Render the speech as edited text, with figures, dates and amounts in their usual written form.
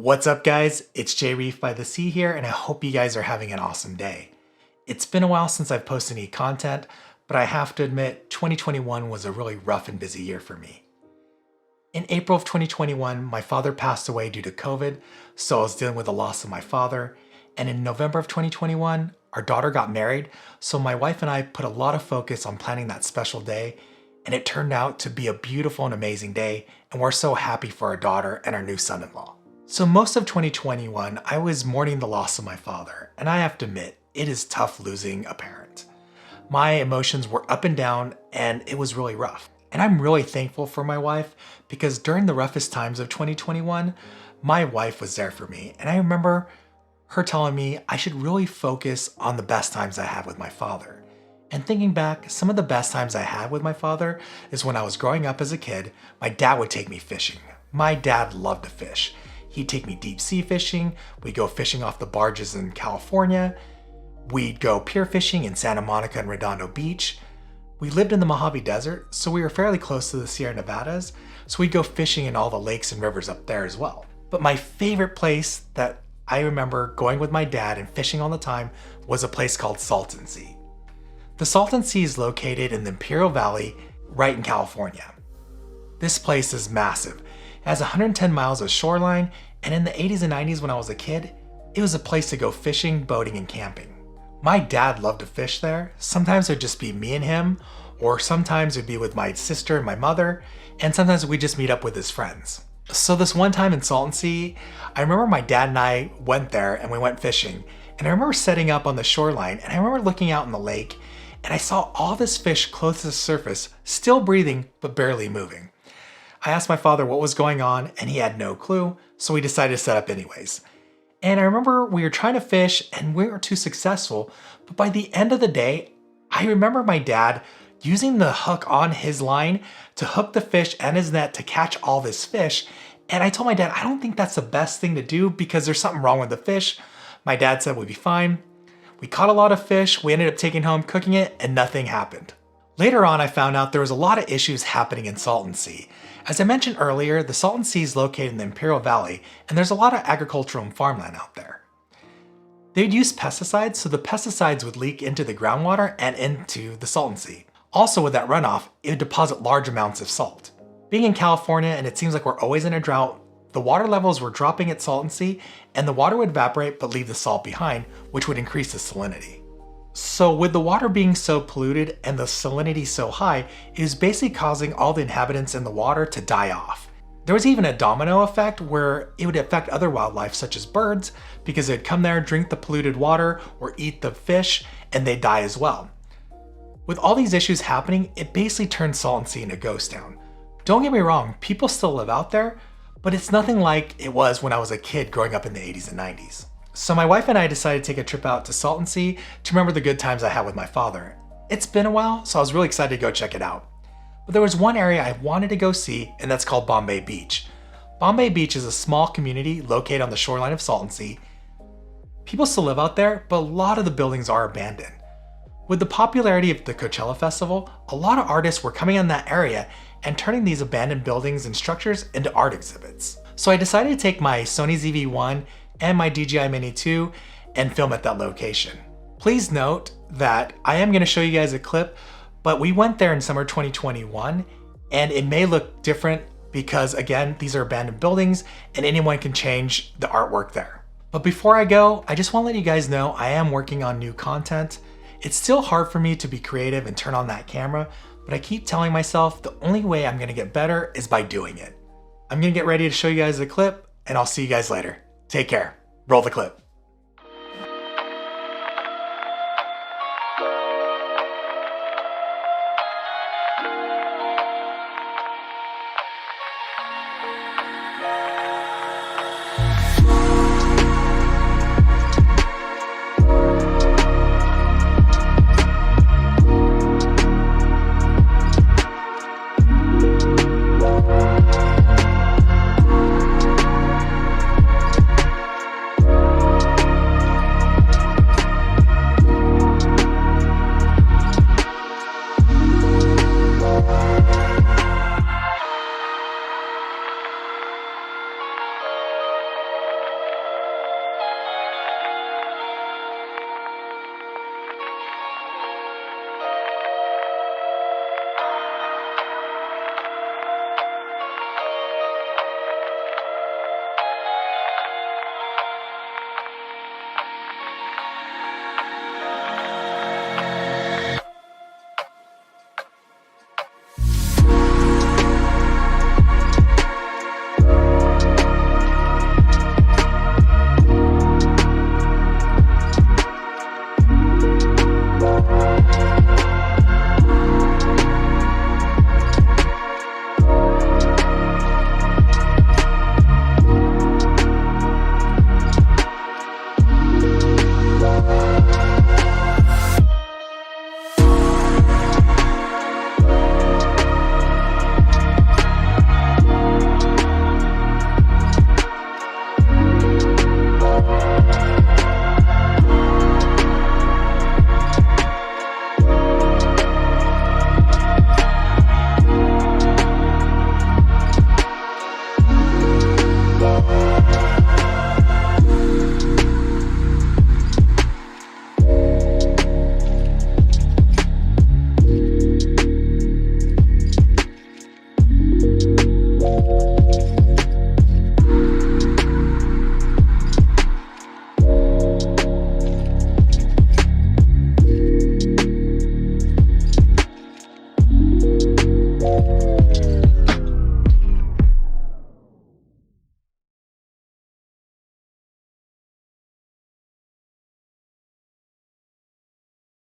What's up guys, it's Reef by the Sea here and I hope you guys are having an awesome day. It's been a while since I've posted any content, but I have to admit 2021 was a really rough and busy year for me. In April of 2021, my father passed away due to COVID, so I was dealing with the loss of my father, and in November of 2021, our daughter got married, so my wife and I put a lot of focus on planning that special day, and it turned out to be a beautiful and amazing day, and we're so happy for our daughter and our new son-in-law. So most of 2021, I was mourning the loss of my father, and I have to admit, it is tough losing a parent. My emotions were up and down, and it was really rough. And I'm really thankful for my wife, because during the roughest times of 2021, my wife was there for me. And I remember her telling me I should really focus on the best times I had with my father. And thinking back, some of the best times I had with my father is when I was growing up as a kid, my dad would take me fishing. My dad loved to fish. He'd take me deep sea fishing, we'd go fishing off the barges in California, we'd go pier fishing in Santa Monica and Redondo Beach. We lived in the Mojave Desert, so we were fairly close to the Sierra Nevadas, so we'd go fishing in all the lakes and rivers up there as well. But my favorite place that I remember going with my dad and fishing all the time was a place called Salton Sea. The Salton Sea is located in the Imperial Valley, right in California. This place is massive. It has 110 miles of shoreline, and in the 80s and 90s when I was a kid, it was a place to go fishing, boating, and camping. My dad loved to fish there. Sometimes it'd just be me and him, or sometimes it'd be with my sister and my mother, and sometimes we'd just meet up with his friends. So this one time in Salton Sea, I remember my dad and I went there and we went fishing, and I remember setting up on the shoreline, and I remember looking out in the lake, and I saw all this fish close to the surface, still breathing, but barely moving. I asked my father what was going on, and he had no clue, so we decided to set up anyways. And I remember we were trying to fish and we weren't too successful, but by the end of the day, I remember my dad using the hook on his line to hook the fish and his net to catch all this fish. And I told my dad, I don't think that's the best thing to do because there's something wrong with the fish. My dad said we'd be fine. We caught a lot of fish, we ended up taking home, cooking it, and nothing happened. Later on, I found out there was a lot of issues happening in Salton Sea. As I mentioned earlier, the Salton Sea is located in the Imperial Valley, and there's a lot of agricultural and farmland out there. They'd use pesticides, so the pesticides would leak into the groundwater and into the Salton Sea. Also with that runoff, it would deposit large amounts of salt. Being in California, and it seems like we're always in a drought, the water levels were dropping at Salton Sea, and the water would evaporate but leave the salt behind, which would increase the salinity. So with the water being so polluted and the salinity so high, it was basically causing all the inhabitants in the water to die off. There was even a domino effect where it would affect other wildlife such as birds because they'd come there, drink the polluted water, or eat the fish, and they'd die as well. With all these issues happening, it basically turned Salton Sea into a ghost town. Don't get me wrong, people still live out there, but it's nothing like it was when I was a kid growing up in the 80s and 90s. So my wife and I decided to take a trip out to Salton Sea to remember the good times I had with my father. It's been a while, so I was really excited to go check it out. But there was one area I wanted to go see, and that's called Bombay Beach. Bombay Beach is a small community located on the shoreline of Salton Sea. People still live out there, but a lot of the buildings are abandoned. With the popularity of the Coachella Festival, a lot of artists were coming in that area and turning these abandoned buildings and structures into art exhibits. So I decided to take my Sony ZV-1 and my DJI Mini 2 and film at that location. Please note that I am going to show you guys a clip, but we went there in summer 2021 and it may look different because again, these are abandoned buildings and anyone can change the artwork there. But before I go, I just want to let you guys know I am working on new content. It's still hard for me to be creative and turn on that camera, but I keep telling myself the only way I'm going to get better is by doing it. I'm going to get ready to show you guys the clip and I'll see you guys later. Take care. Roll the clip.